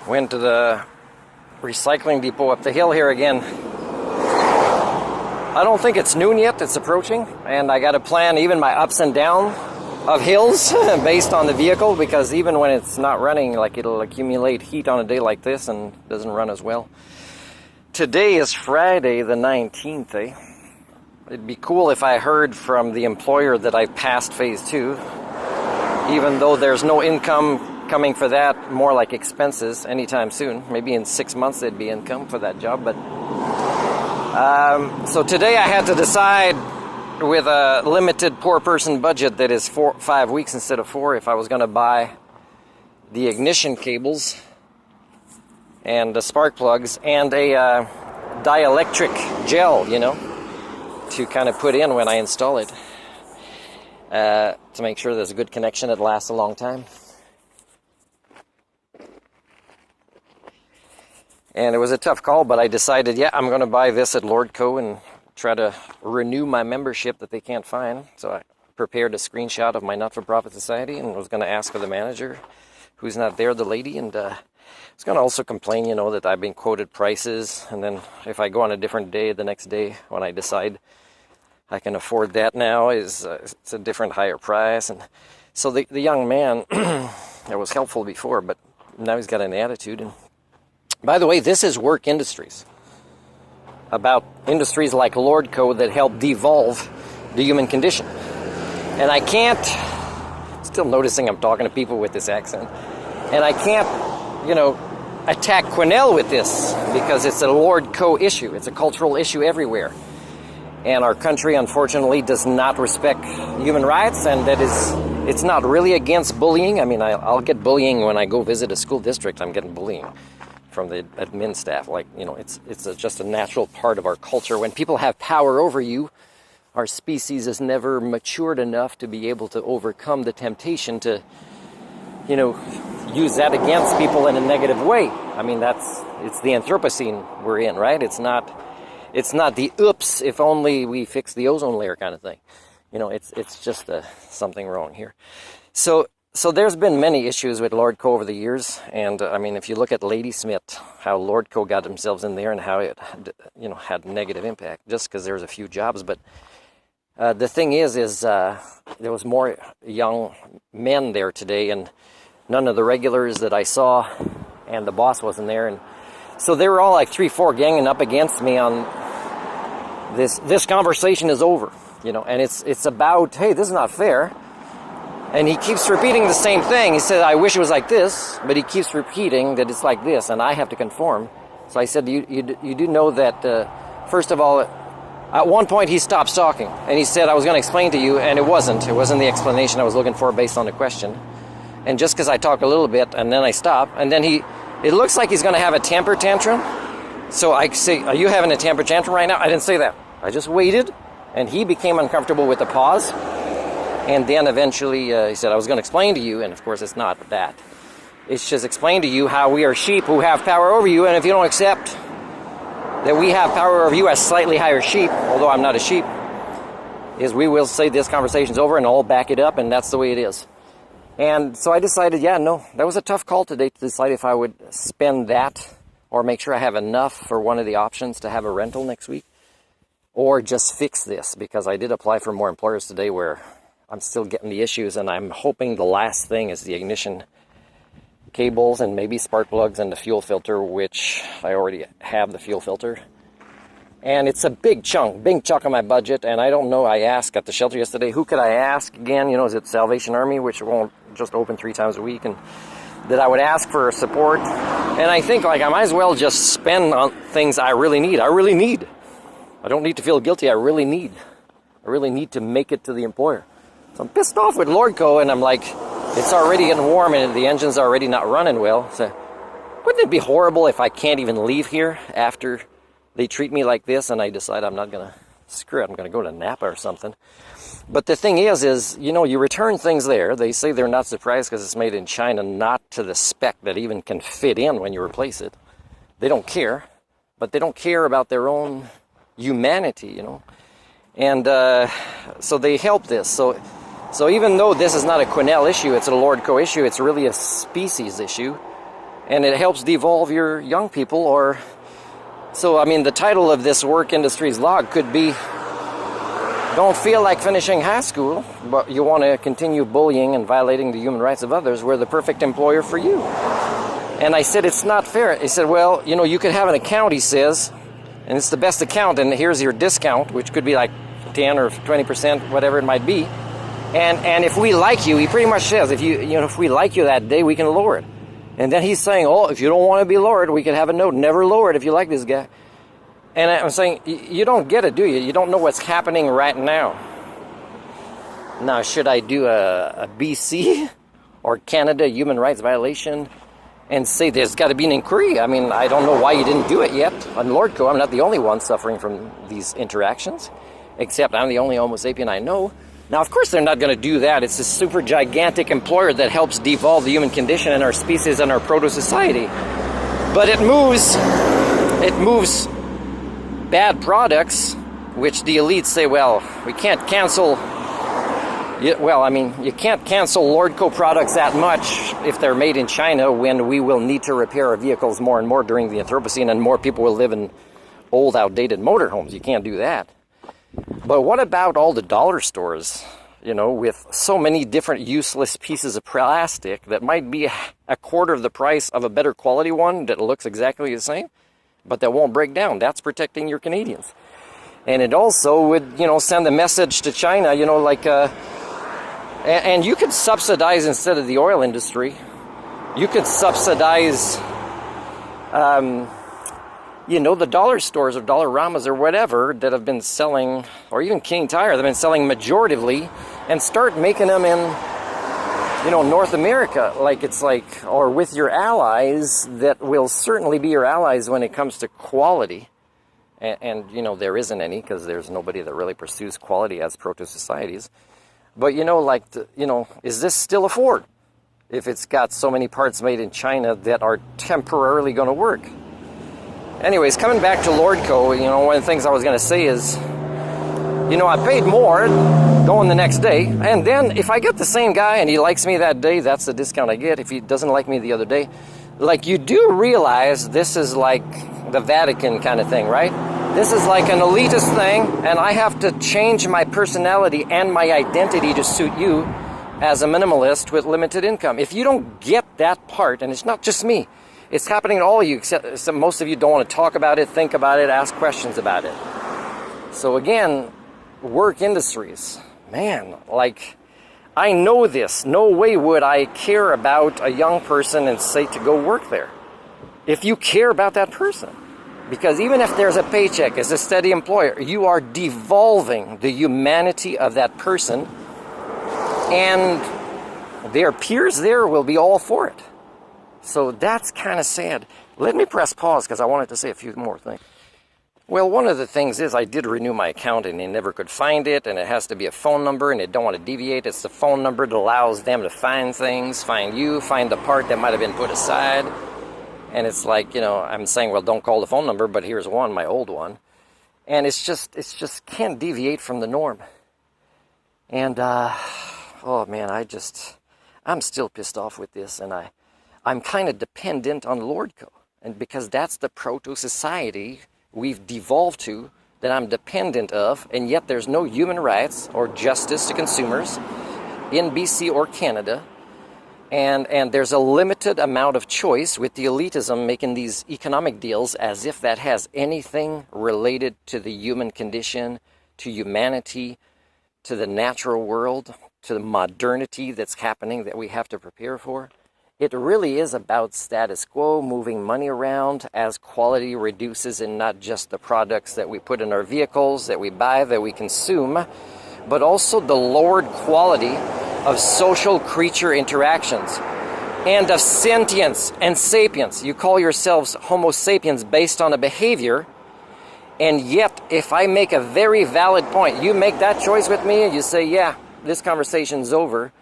Went to the recycling depot up the hill here again. I don't think it's noon yet, it's approaching, and I got to plan even my ups and downs of hills based on the vehicle, because even when it's not running, like, it'll accumulate heat on a day like this and doesn't run as well. Today is Friday the 19th, eh? It'd be cool if I heard from the employer that I've passed phase 2, even though there's no income coming for that, more like expenses anytime soon. Maybe in 6 months there'd be income for that job. But so today I had to decide, with a limited poor person budget that is 5 weeks instead of 4, if I was going to buy the ignition cables and the spark plugs and a dielectric gel, you know, to kind of put in when I install it, to make sure there's a good connection that lasts a long time. And it was a tough call, but I decided, yeah, I'm going to buy this at Lordco and try to renew my membership that they can't find. So I prepared a screenshot of my not-for-profit society and was going to ask for the manager, who's not there, the lady, and I was going to also complain, you know, that I've been quoted prices, and then if I go on a different day, the next day, when I decide I can afford that now, it's a different, higher price. And so the young man, that was helpful before, but now he's got an attitude. And by the way, this is Work Industries, about industries like Lordco that help devolve the human condition. And I can't, still noticing I'm talking to people with this accent, and I can't, you know, attack Quesnel with this, because it's a Lordco issue. It's a cultural issue everywhere. And our country, unfortunately, does not respect human rights, and it's not really against bullying. I mean, I'll get bullying when I go visit a school district. I'm getting bullying from the admin staff. Like, you know, it's just a natural part of our culture. When people have power over you, our species is never matured enough to be able to overcome the temptation to, you know, use that against people in a negative way. I mean, it's the Anthropocene we're in, right? It's not the oops, if only we fix the ozone layer kind of thing. You know, it's just something wrong here. So there's been many issues with Lordco over the years, and I mean, if you look at Ladysmith, how Lordco got themselves in there and how it, you know, had negative impact just because there's a few jobs. But the thing is there was more young men there today, and none of the regulars that I saw, and the boss wasn't there, and so they were all like 3-4 ganging up against me on this conversation is over, you know, and it's about, hey, this is not fair. And he keeps repeating the same thing. He said, I wish it was like this, but he keeps repeating that it's like this, and I have to conform. So I said, you do know that, first of all, at one point he stopped talking, and he said, I was going to explain to you, and it wasn't the explanation I was looking for based on the question. And just because I talk a little bit, and then I stop, and then it looks like he's going to have a temper tantrum. So I say, are you having a temper tantrum right now? I didn't say that. I just waited, and he became uncomfortable with the pause. And then eventually he said, I was going to explain to you, and of course it's not that. It's just explain to you how we are sheep who have power over you, and if you don't accept that we have power over you as slightly higher sheep, although I'm not a sheep, is we will say this conversation's over and I'll back it up, and that's the way it is. And so I decided, yeah, no, that was a tough call today to decide if I would spend that or make sure I have enough for one of the options to have a rental next week, or just fix this, because I did apply for more employers today where I'm still getting the issues, and I'm hoping the last thing is the ignition cables and maybe spark plugs and the fuel filter, which I already have the fuel filter. And it's a big chunk of my budget, and I don't know, I asked at the shelter yesterday, who could I ask again? You know, is it Salvation Army, which won't just open 3 times a week, and that I would ask for support. And I think, like, I might as well just spend on things I really need. I don't need to feel guilty. I really need to make it to the employer. So I'm pissed off with Lordco, and I'm like, it's already getting warm and the engine's already not running well. So wouldn't it be horrible if I can't even leave here after they treat me like this and I decide I'm not going to, screw it, I'm going to go to Napa or something. But the thing is, you know, you return things there. They say they're not surprised because it's made in China, not to the spec that even can fit in when you replace it. They don't care, but they don't care about their own humanity, you know. And so they help this. So even though this is not a Quesnel issue, it's a Lordco issue, it's really a species issue. and it helps devolve your young people. Or so, I mean, the title of this work industries log could be, don't feel like finishing high school, but you want to continue bullying and violating the human rights of others. We're the perfect employer for you. And I said, it's not fair. He said, well, you know, you could have an account, he says, and it's the best account, and here's your discount, which could be like 10 or 20%, whatever it might be. And if we like you, he pretty much says, if we like you that day, we can lower it. And then he's saying, oh, if you don't want to be lowered, we could have a note, never lower it if you like this guy. And I'm saying, you don't get it, do you? You don't know what's happening right now. Now, should I do a BC or Canada human rights violation and say there's got to be an inquiry? I mean, I don't know why you didn't do it yet. On Lordco, I'm not the only one suffering from these interactions, except I'm the only Homo sapien I know. Now, of course, they're not going to do that. It's a super gigantic employer that helps devolve the human condition and our species and our proto-society. But it moves bad products, which the elites say, well, we can't cancel. Well, I mean, you can't cancel Lordco products that much if they're made in China, when we will need to repair our vehicles more and more during the Anthropocene, and more people will live in old, outdated motorhomes. You can't do that. But what about all the dollar stores, you know, with so many different useless pieces of plastic that might be a quarter of the price of a better quality one that looks exactly the same, but that won't break down? That's protecting your Canadians. And it also would, you know, send a message to China, you know, like, and you could subsidize, instead of the oil industry, you could subsidize, you know, the dollar stores or Dollar-Ramas or whatever that have been selling, or even King Tire, they've been selling majoritively, and start making them in, you know, North America, or with your allies that will certainly be your allies when it comes to quality. And you know, there isn't any, because there's nobody that really pursues quality as proto-societies. But, you know, is this still a Ford if it's got so many parts made in China that are temporarily going to work? Anyways, coming back to Lordco, you know, one of the things I was going to say is, you know, I paid more going the next day, and then if I get the same guy and he likes me that day, that's the discount I get. If he doesn't like me the other day, like, you do realize this is like the Vatican kind of thing, right? This is like an elitist thing, and I have to change my personality and my identity to suit you as a minimalist with limited income. If you don't get that part, and it's not just me, it's happening to all of you, except most of you don't want to talk about it, think about it, ask questions about it. So again, work industries, man, like, I know this. No way would I care about a young person and say to go work there if you care about that person. Because even if there's a paycheck as a steady employer, you are devolving the humanity of that person, and their peers there will be all for it. So that's kind of sad. Let me press pause, because I wanted to say a few more things. Well, one of the things is I did renew my account, and they never could find it, and it has to be a phone number, and they don't want to deviate. It's the phone number that allows them to find things, find you, find the part that might have been put aside. And it's like, you know, I'm saying, well, don't call the phone number, but here's one, my old one. And it's just can't deviate from the norm. And, oh man, I'm still pissed off with this, and I'm kind of dependent on Lordco. And because that's the proto-society we've devolved to, that I'm dependent of, and yet there's no human rights or justice to consumers in BC or Canada. And there's a limited amount of choice with the elitism making these economic deals as if that has anything related to the human condition, to humanity, to the natural world, to the modernity that's happening that we have to prepare for. It really is about status quo, moving money around as quality reduces in not just the products that we put in our vehicles, that we buy, that we consume, but also the lowered quality of social creature interactions and of sentience and sapience. You call yourselves Homo sapiens based on a behavior, and yet if I make a very valid point, you make that choice with me and you say, yeah, this conversation's over,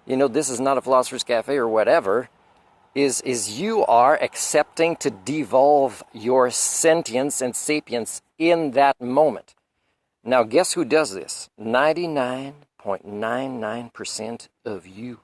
you know, this is not a philosopher's cafe or whatever, is you are accepting to devolve your sentience and sapience in that moment. Now, guess who does this? 99.99% of you.